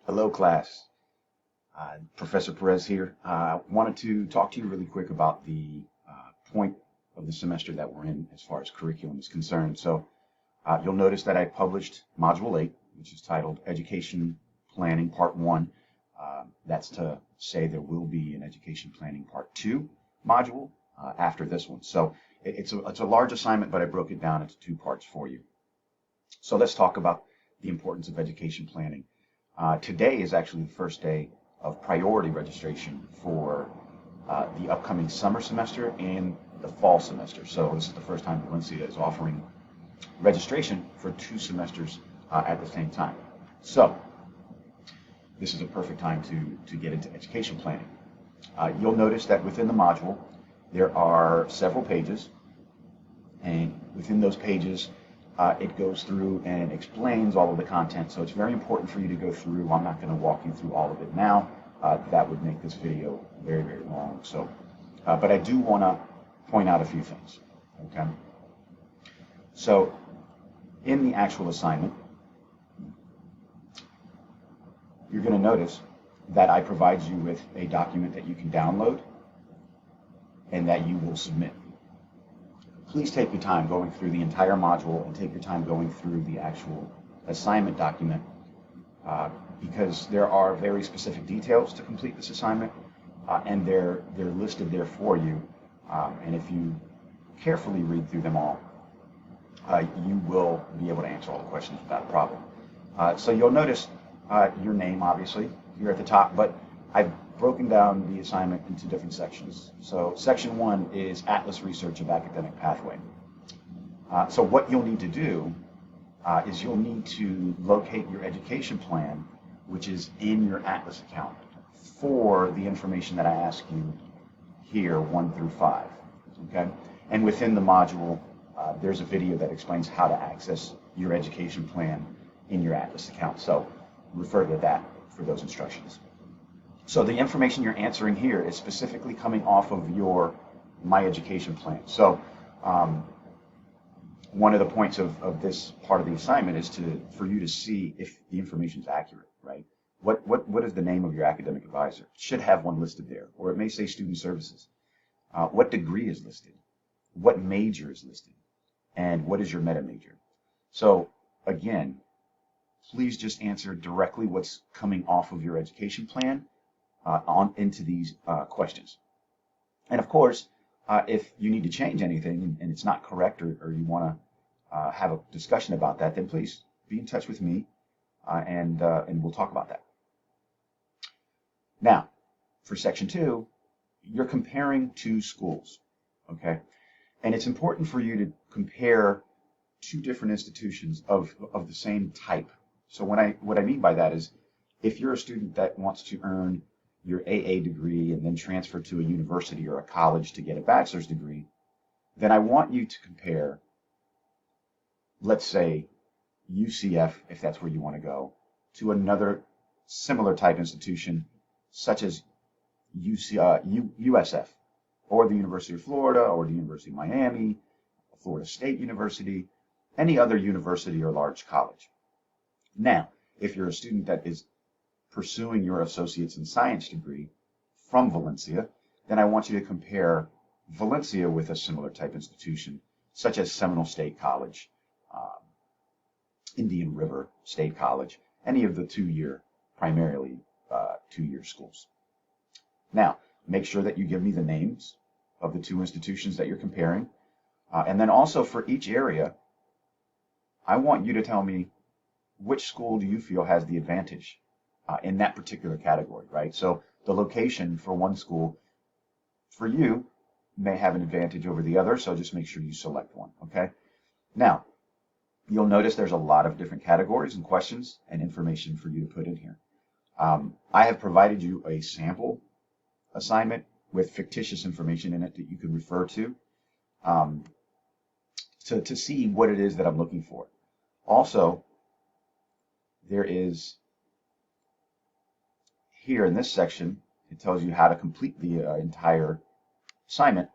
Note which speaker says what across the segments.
Speaker 1: Hello, class. Professor Perez here. I wanted to talk to you really quick about the point of the semester that we're in as far as curriculum is concerned. You'll notice that I published Module 8, which is titled Education Planning Part 1. That's to say there will be an Education Planning Part 2 module after this one. It's a large assignment, but I broke it down into two parts for you. So let's talk about the importance of education planning. Today is actually the first day of priority registration for the upcoming summer semester and the fall semester. So this is the first time Valencia is offering registration for two semesters at the same time. So this is a perfect time to get into education planning. You'll notice that within the module, there are several pages, and within those pages, it goes through and explains all of the content. So it's very important for you to go through. I'm not going to walk you through all of it now. That would make this video very, very long. But I do want to point out a few things. Okay. So in the actual assignment, you're going to notice that I provide you with a document that you can download and that you will submit. Please take your time going through the entire module and take your time going through the actual assignment document because there are very specific details to complete this assignment and they're listed there for you. And if you carefully read through them all, you will be able to answer all the questions without a problem. So you'll notice your name, obviously, here at the top, but I've broken down the assignment into different sections. So section 1 is Atlas Research of Academic Pathway. So what you'll need to do is you'll need to locate your education plan, which is in your Atlas account, for the information that I ask you here, 1 through 5. Okay? And within the module, there's a video that explains how to access your education plan in your Atlas account. So refer to that for those instructions. So the information you're answering here is specifically coming off of your My Education Plan. So one of the points of this part of the assignment is for you to see if the information is accurate, right? What is the name of your academic advisor? It should have one listed there, or it may say Student Services. What degree is listed? What major is listed? And what is your meta major? So again, please just answer directly what's coming off of your education plan into these questions. And of course, if you need to change anything and it's not correct or you want to have a discussion about that, then please be in touch with me and we'll talk about that. Now, for section 2, you're comparing two schools, okay? And it's important for you to compare two different institutions of the same type. So what I mean by that is if you're a student that wants to earn your AA degree and then transfer to a university or a college to get a bachelor's degree, then I want you to compare, let's say, UCF, if that's where you want to go, to another similar type institution, such as USF, or the University of Florida, or the University of Miami, Florida State University, any other university or large college. Now, if you're a student that is pursuing your Associates in Science degree from Valencia, then I want you to compare Valencia with a similar type institution, such as Seminole State College, Indian River State College, any of the primarily two-year schools. Now, make sure that you give me the names of the two institutions that you're comparing. And then also for each area, I want you to tell me which school do you feel has the advantage in that particular category, right? So the location for one school for you may have an advantage over the other, so just make sure you select one, okay? Now, you'll notice there's a lot of different categories and questions and information for you to put in here. I have provided you a sample assignment with fictitious information in it that you can refer to see what it is that I'm looking for. Also, there is here in this section, it tells you how to complete the entire assignment.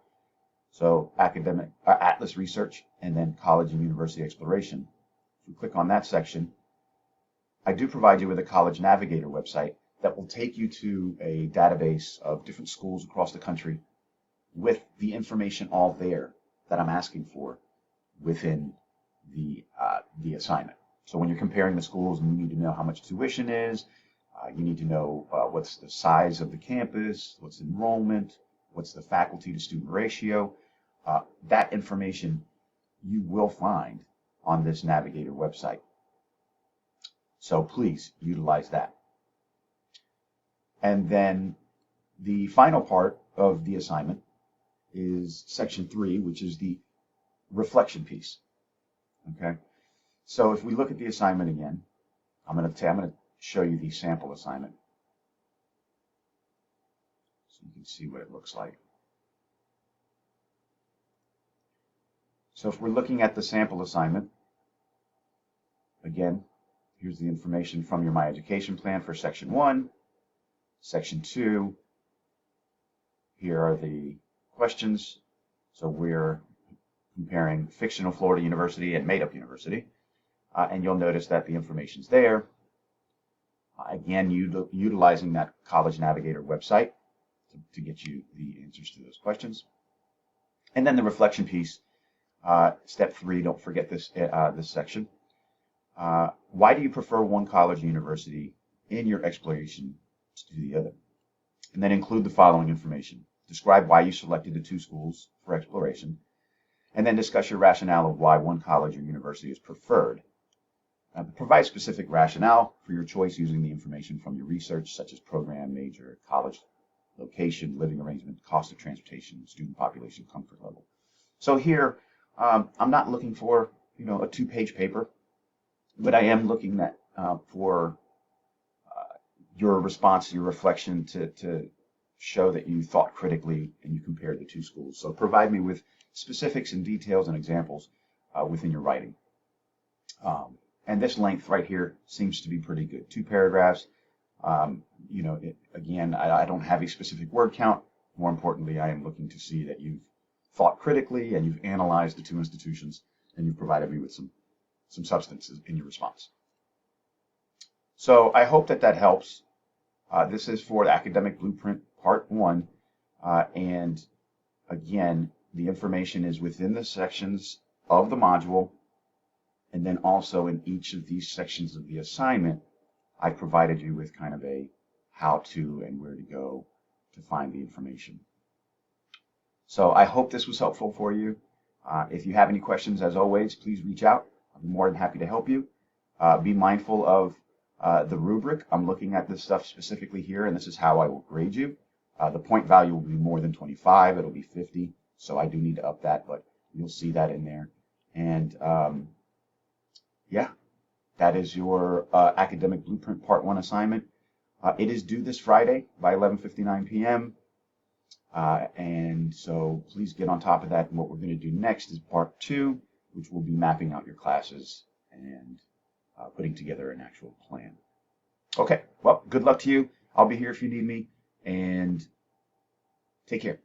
Speaker 1: So academic Atlas Research and then college and university exploration. If you click on that section, I do provide you with a College Navigator website that will take you to a database of different schools across the country with the information all there that I'm asking for within the assignment. So when you're comparing the schools, you need to know how much tuition is. You need to know what's the size of the campus, what's enrollment, what's the faculty to student ratio. That information you will find on this Navigator website. So please utilize that. And then the final part of the assignment is section 3, which is the reflection piece. Okay. So if we look at the assignment again, I'm going to show you the sample assignment so you can see what it looks like. So if we're looking at the sample assignment, again, here's the information from your My Education Plan for section 1, section 2. Here are the questions. So we're comparing fictional Florida University and made-up university. And you'll notice that the information's there. Again, utilizing that College Navigator website to get you the answers to those questions. And then the reflection piece, step 3, don't forget this section. Why do you prefer one college or university in your exploration to the other? And then include the following information. Describe why you selected the 2 schools for exploration, and then discuss your rationale of why one college or university is preferred. Provide specific rationale for your choice using the information from your research, such as program, major, college location, living arrangement, cost of transportation, student population, comfort level. So here, I'm not looking for a 2-page paper, but I am looking at for your response, your reflection to show that you thought critically and you compared the 2 schools. So provide me with specifics and details and examples within your writing. And this length right here seems to be pretty good. 2 paragraphs. Again, I don't have a specific word count. More importantly, I am looking to see that you've thought critically and you've analyzed the 2 institutions and you've provided me with some substances in your response. So I hope that helps. This is for the Academic Blueprint Part 1. And again, the information is within the sections of the module. And then also in each of these sections of the assignment, I provided you with kind of a how-to and where to go to find the information. So I hope this was helpful for you. If you have any questions, as always, please reach out. I'll be more than happy to help you. Be mindful of the rubric. I'm looking at this stuff specifically here, and this is how I will grade you. The point value will be more than 25. It'll be 50. So I do need to up that, but you'll see that in there. And yeah, that is your Academic Blueprint Part 1 assignment. It is due this Friday by 11:59 p.m. And so please get on top of that. And what we're going to do next is Part 2, which will be mapping out your classes and putting together an actual plan. Okay, well, good luck to you. I'll be here if you need me, and take care.